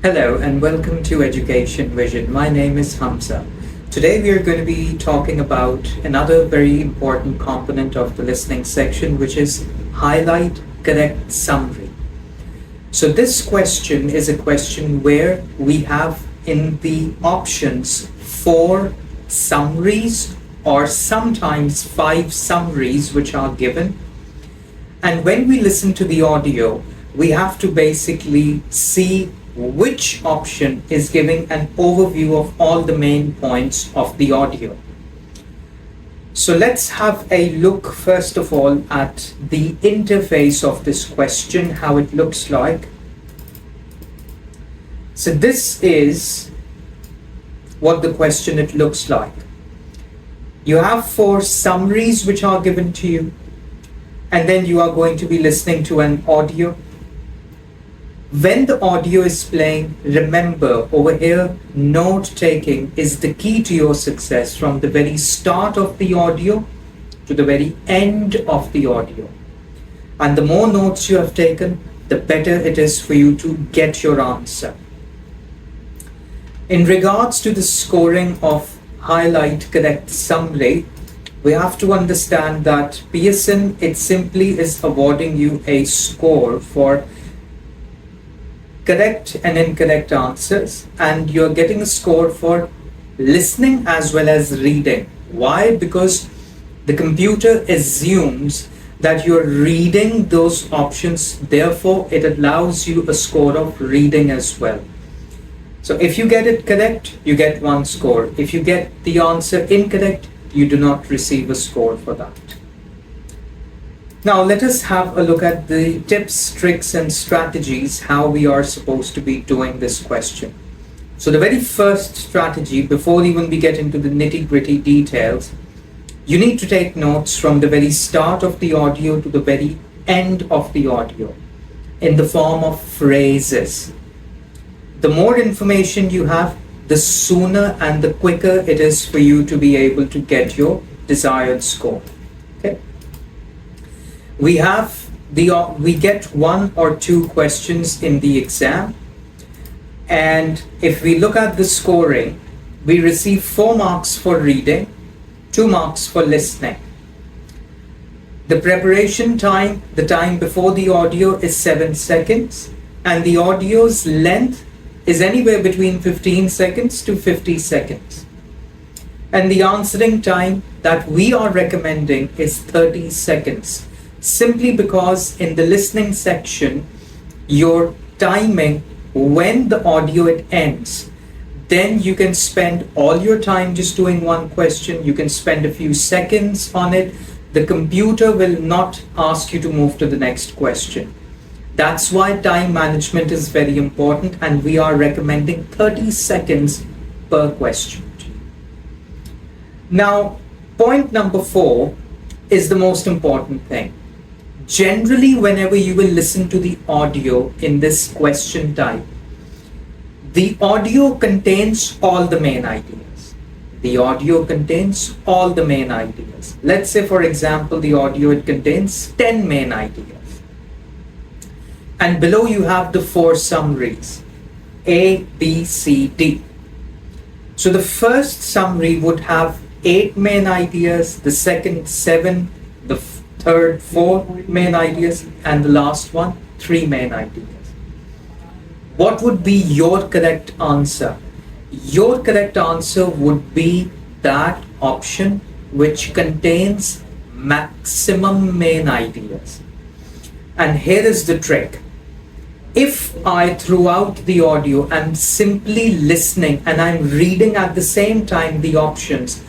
Hello and welcome to Education Vision. My name is Hamza. Today we are going to be talking about another very important component of the listening section, which is highlight, correct, summary. So this question is a question where we have in the options 4 summaries or sometimes 5 summaries which are given. And when we listen to the audio, we have to basically see which option is giving an overview of all the main points of the audio. So let's have a look first of all at the interface of this question, how it looks like. So this is what the question it looks like. You have 4 summaries which are given to you, and then you are going to be listening to an audio. When the audio is playing, remember over here, note taking is the key to your success from the very start of the audio to the very end of the audio. And the more notes you have taken, the better it is for you to get your answer. In regards to the scoring of highlight, correct, summary, we have to understand that Pearson, it simply is awarding you a score for correct and incorrect answers, and you're getting a score for listening as well as reading. Why? Because the computer assumes that you're reading those options, therefore it allows you a score of reading as well. So if you get it correct, you get 1 score. If you get the answer incorrect, you do not receive a score for that. Now let us have a look at the tips, tricks and strategies how we are supposed to be doing this question. So the very first strategy, before even we get into the nitty-gritty details, you need to take notes from the very start of the audio to the very end of the audio in the form of phrases. The more information you have, the sooner and the quicker it is for you to be able to get your desired score. Okay. We get 1 or 2 questions in the exam, and if we look at the scoring, we receive 4 marks for reading, 2 marks for listening. The preparation time, the time before the audio, is 7 seconds, and the audio's length is anywhere between 15 seconds to 50 seconds. And the answering time that we are recommending is 30 seconds. Simply because in the listening section, you're timing when the audio it ends. Then you can spend all your time just doing 1 question. You can spend a few seconds on it. The computer will not ask you to move to the next question. That's why time management is very important, and we are recommending 30 seconds per question. Now, point number 4 is the most important thing. Generally, whenever you will listen to the audio in this question type, the audio contains all the main ideas. The audio contains all the main ideas. Let's say, for example, the audio, it contains 10 main ideas. And below you have the 4 summaries, A, B, C, D. So the first summary would have 8 main ideas, the second 7, the third 4 main ideas, and the last one 3 main ideas. What would be your correct answer? Your correct answer would be that option which contains maximum main ideas. And here is the trick. If I throughout the audio am simply listening and I'm reading at the same time the options,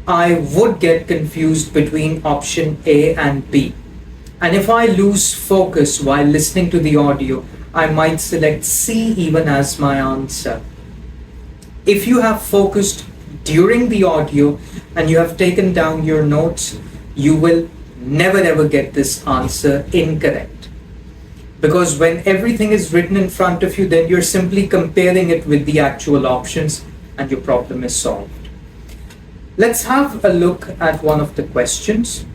I would get confused between option A and B. And if I lose focus while listening to the audio, I might select C even as my answer. If you have focused during the audio and you have taken down your notes, you will never ever get this answer incorrect. Because when everything is written in front of you, then you're simply comparing it with the actual options and your problem is solved. Let's have a look at one of the questions,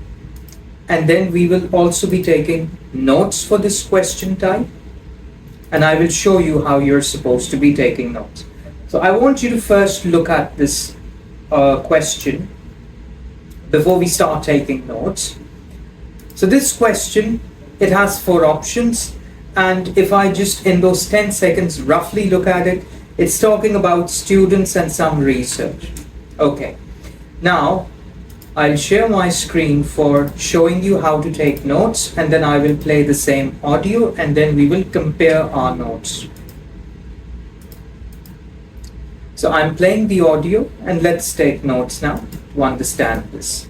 and then we will also be taking notes for this question type. and I will show you how you're supposed to be taking notes. So I want you to first look at this question before we start taking notes. So this question, it has 4 options, and if I just in those 10 seconds roughly look at it, it's talking about students and some research. Okay, now I'll share my screen for showing you how to take notes, and then I will play the same audio, and then we will compare our notes. So I'm playing the audio, and let's take notes now to understand this.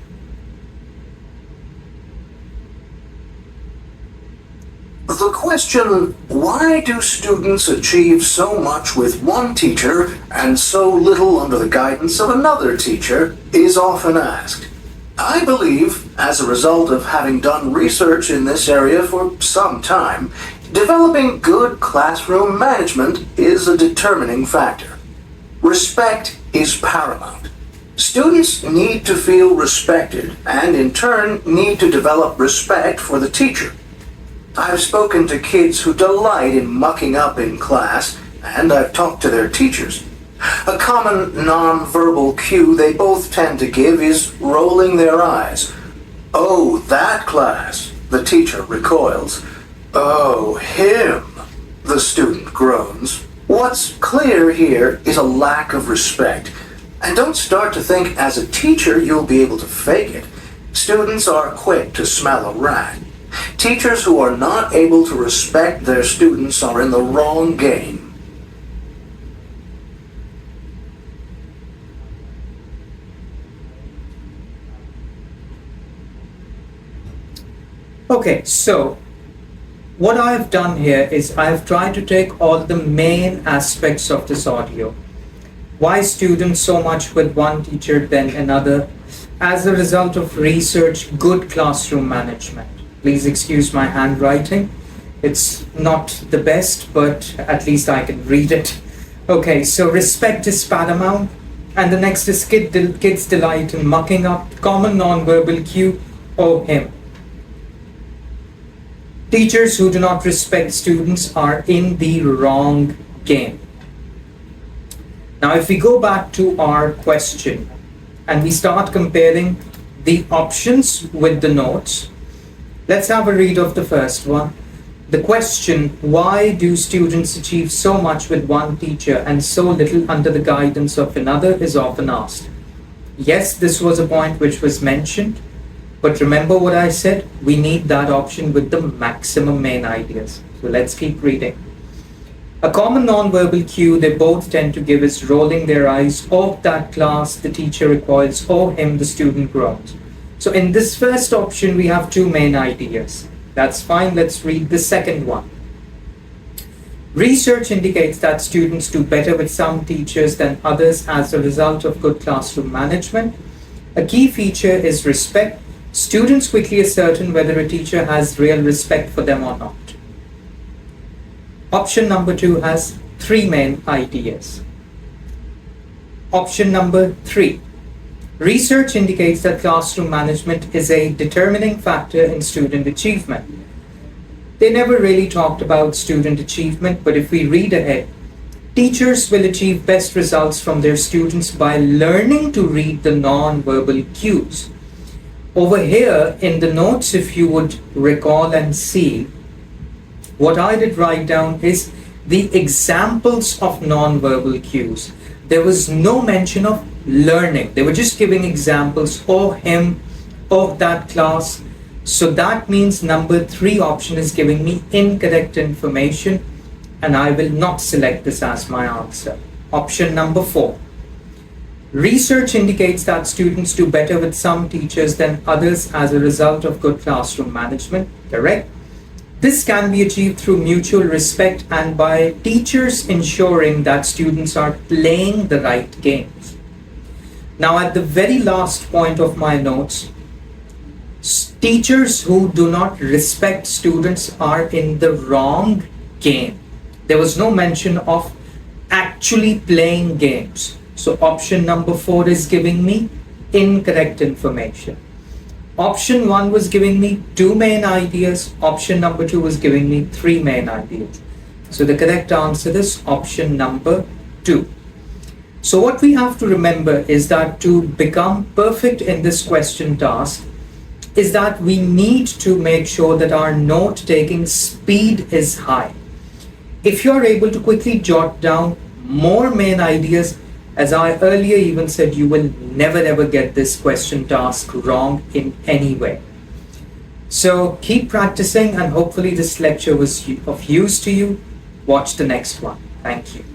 The question, why do students achieve so much with one teacher and so little under the guidance of another teacher, is often asked. I believe, as a result of having done research in this area for some time, developing good classroom management is a determining factor. Respect is paramount. Students need to feel respected and, in turn, need to develop respect for the teacher. I've spoken to kids who delight in mucking up in class, and I've talked to their teachers. A common non-verbal cue they both tend to give is rolling their eyes. "Oh, that class," the teacher recoils. "Oh, him," the student groans. What's clear here is a lack of respect. And don't start to think as a teacher you'll be able to fake it. Students are quick to smell a rat. Teachers who are not able to respect their students are in the wrong game. Okay, so what I've done here is I've tried to take all the main aspects of this audio. Why students so much with one teacher than another? As a result of research, good classroom management. Please excuse my handwriting. It's not the best, but at least I can read it. Okay, so respect is paramount. And the next is kids delight in mucking up. Common non-verbal cue, "Oh, him." Teachers who do not respect students are in the wrong game. Now, if we go back to our question and we start comparing the options with the notes, let's have a read of the first one. The question, why do students achieve so much with one teacher and so little under the guidance of another, is often asked. Yes, this was a point which was mentioned. But remember what I said, we need that option with the maximum main ideas. So let's keep reading. A common non-verbal cue they both tend to give is rolling their eyes. "Oh, that class," the teacher recoils. "Oh, him," the student groans. So in this first option, we have 2 main ideas. That's fine, let's read the second one. Research indicates that students do better with some teachers than others as a result of good classroom management. A key feature is respect. Students quickly ascertain whether a teacher has real respect for them or not. Option number 2 has 3 main ideas. Option number 3. Research indicates that classroom management is a determining factor in student achievement. They never really talked about student achievement, but if we read ahead, teachers will achieve best results from their students by learning to read the non-verbal cues. Over here in the notes, if you would recall and see, what I did write down is the examples of non-verbal cues. There was no mention of learning. They were just giving examples. "Oh, him," "Oh, that class." So that means number 3 option is giving me incorrect information, and I will not select this as my answer. Option number 4. Research indicates that students do better with some teachers than others as a result of good classroom management. Correct. This can be achieved through mutual respect and by teachers ensuring that students are playing the right games. Now, at the very last point of my notes, teachers who do not respect students are in the wrong game. There was no mention of actually playing games. So option number 4 is giving me incorrect information. Option 1 was giving me 2 main ideas. Option number 2 was giving me 3 main ideas. So the correct answer is option number 2. So what we have to remember is that to become perfect in this question task is that we need to make sure that our note-taking speed is high. If you're able to quickly jot down more main ideas, as I earlier even said, you will never ever get this question task wrong in any way. So keep practicing, and hopefully this lecture was of use to you. Watch the next one. Thank you.